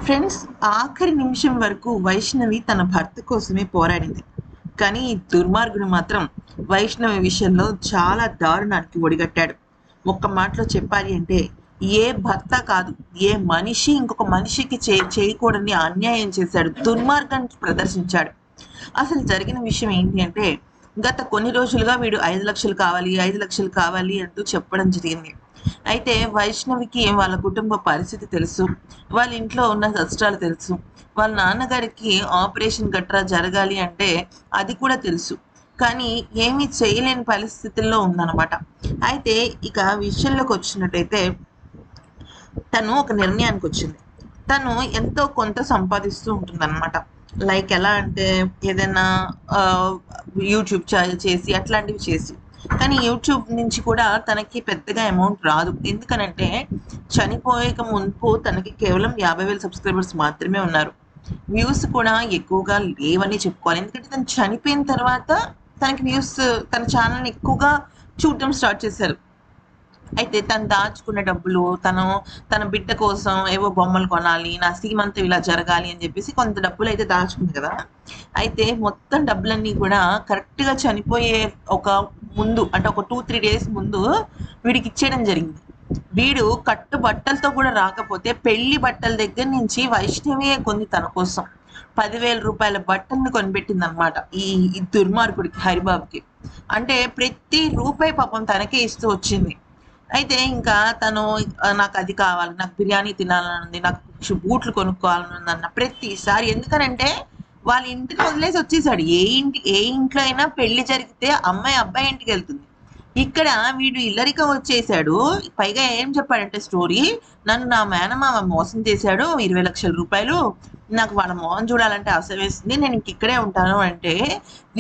Friends, ఆఖరి నిమిషం వరకు వైష్ణవి తన భర్త కోసమే పోరాడింది. కానీ ఈ దుర్మార్గుడు మాత్రం వైష్ణవి విషయంలో చాలా దారుణానికి ఒడిగట్టాడు. ఒక్క మాటలో చెప్పాలి అంటే, ఏ భర్త కాదు, ఏ మనిషి ఇంకొక మనిషికి చేయకూడని అన్యాయం చేశాడు, దుర్మార్గాన్ని ప్రదర్శించాడు. అసలు జరిగిన విషయం ఏంటి అంటే, గత కొన్ని రోజులుగా వీడు 5 లక్షలు కావాలి, 5 లక్షలు కావాలి అంటూ చెప్పడం జరిగింది. అయితే వైష్ణవికి వాళ్ళ కుటుంబ పరిస్థితి తెలుసు, వాళ్ళ ఇంట్లో ఉన్న కష్టాలు తెలుసు, వాళ్ళ నాన్నగారికి ఆపరేషన్ గట్రా జరగాలి అంటే అది కూడా తెలుసు. కానీ ఏమీ చేయలేని పరిస్థితుల్లో ఉందన్నమాట. అయితే ఇక విషయంలోకి వచ్చినట్టయితే, తను ఒక నిర్ణయానికి వచ్చింది. తను ఎంతో కొంత సంపాదిస్తూ ఉంటుందన్నమాట. లైక్ ఎలా అంటే, ఏదైనా యూట్యూబ్ చేసి అట్లాంటివి చేసి. కానీ యూట్యూబ్ నుంచి కూడా తనకి పెద్దగా అమౌంట్ రాదు. ఎందుకనంటే, చనిపోయేక మునుపు తనకి కేవలం 50,000 సబ్స్క్రైబర్స్ మాత్రమే ఉన్నారు. వ్యూస్ కూడా ఎక్కువగా లేవని చెప్పుకోవాలి. ఎందుకంటే తను చనిపోయిన తర్వాత తనకి వ్యూస్, తన ఛానల్ని ఎక్కువగా చూడటం స్టార్ట్ చేశారు. అయితే తను దాచుకున్న డబ్బులు, తన బిడ్డ కోసం ఏవో బొమ్మలు కొనాలి, నా సీమంతం ఇలా జరగాలి అని చెప్పేసి కొంత డబ్బులు అయితే దాచుకుంది కదా. అయితే మొత్తం డబ్బులన్నీ కూడా కరెక్ట్గా చనిపోయే ఒక ముందు, అంటే ఒక 2-3 డేస్ ముందు వీడికి ఇచ్చేయడం జరిగింది. వీడు కట్టు బట్టలతో కూడా రాకపోతే పెళ్లి బట్టల దగ్గర నుంచి వైష్ణవియే కొంది తన కోసం 10,000 రూపాయల బట్టలను కొనిపెట్టింది అనమాట ఈ దుర్మార్గుడికి, హరిబాబుకి. అంటే ప్రతి రూపాయి పాపం తనకే ఇస్తూ వచ్చింది. అయితే ఇంకా తను నాకు అది కావాలి, నాకు బిర్యానీ తినాలని ఉంది, నాకు బూట్లు కొనుక్కోవాలని ఉంది అన్న ప్రతిసారి. ఎందుకనంటే వాళ్ళ ఇంటిని వదిలేసి వచ్చేసాడు. ఏ ఇంట్లో అయినా పెళ్లి జరిగితే అమ్మాయి అబ్బాయి ఇంటికి వెళ్తుంది. ఇక్కడ వీడు ఇల్లరికం వచ్చేసాడు. పైగా ఏం చెప్పాడంటే స్టోరీ, నన్ను నా మేనమామ మోసం చేశాడు, 20 లక్షల రూపాయలు, నాకు వాళ్ళ మొహం చూడాలంటే అసలు వేస్తుంది, నేను ఇంక ఇక్కడే ఉంటాను అంటే,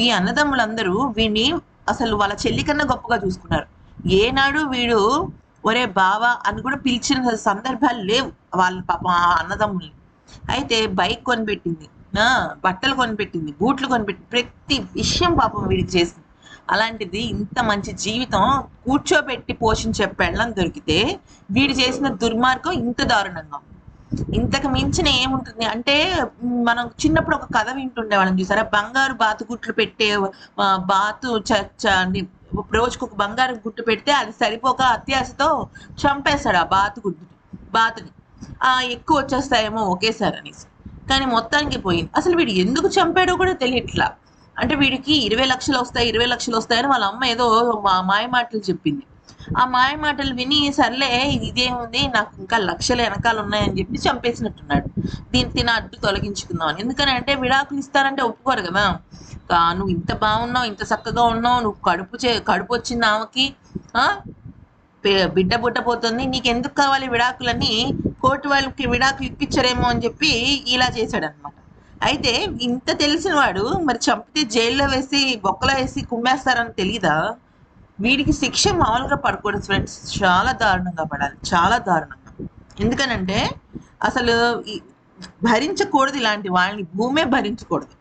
ఈ అన్నదమ్ములందరూ వీడిని అసలు వాళ్ళ చెల్లి కన్నా గొప్పగా చూసుకున్నారు. ఏనాడు వీడు ఒరే బావా అని కూడా పిలిచిన సందర్భాలు లేవు వాళ్ళ పాపం ఆ అన్నదమ్ముల్ని. అయితే బైక్ కొనిపెట్టింది, బట్టలు కొనిపెట్టింది, బూట్లు కొనిపెట్టింది, ప్రతి విషయం పాపం వీడికి చేసింది. అలాంటిది ఇంత మంచి జీవితం కూర్చోబెట్టి పోషించే పెళ్ళం దొరికితే వీడు చేసిన దుర్మార్గం ఇంత దారుణంగా ఉంది. ఇంతకు మించిన ఏముంటుంది అంటే, మనం చిన్నప్పుడు ఒక కథ వింటుండే వాళ్ళని చూసారా, బంగారు బాతుగుట్లు పెట్టే బాతు రోజుకు ఒక బంగారు గుట్టు పెడితే అది సరిపోక అత్యాశతో చంపేస్తాడు ఆ బాతుని. ఎక్కువ వచ్చేస్తాయేమో ఒకేసారి అనేసి. కానీ మొత్తానికి పోయింది. అసలు వీడు ఎందుకు చంపాడో కూడా తెలియట్లా. అంటే వీడికి 20 లక్షలు వస్తాయి, 20 లక్షలు వస్తాయని వాళ్ళ అమ్మ ఏదో మాయ మాటలు చెప్పింది. ఆ మాయ మాటలు విని సర్లే ఇదేముంది, నాకు ఇంకా లక్షల వెనకాలు ఉన్నాయని చెప్పి చంపేసినట్టున్నాడు. దీన్ని అడ్డు తొలగించుకుందాం అని. ఎందుకని అంటే, విడాకులు ఇస్తారంటే ఒప్పుకోరు కదా. నువ్వు ఇంత బాగున్నావు, ఇంత చక్కగా ఉన్నావు, నువ్వు కడుపు వచ్చింది ఆమెకి, బిడ్డ పుట్టపోతుంది, నీకెందుకు కావాలి విడాకులని, కోర్టు వాళ్ళకి విడాకులు ఇప్పించరేమో అని చెప్పి ఇలా చేశాడు అనమాట. అయితే ఇంత తెలిసిన వాడు మరి చంపితే జైల్లో వేసి బొక్కలో వేసి కుమ్మేస్తారని తెలీదా? వీడికి శిక్ష మామూలుగా పడకూడదు ఫ్రెండ్స్, చాలా దారుణంగా పడాలి, చాలా దారుణంగా. ఎందుకనంటే అసలు భరించకూడదు, ఇలాంటి వాళ్ళని భూమే భరించకూడదు.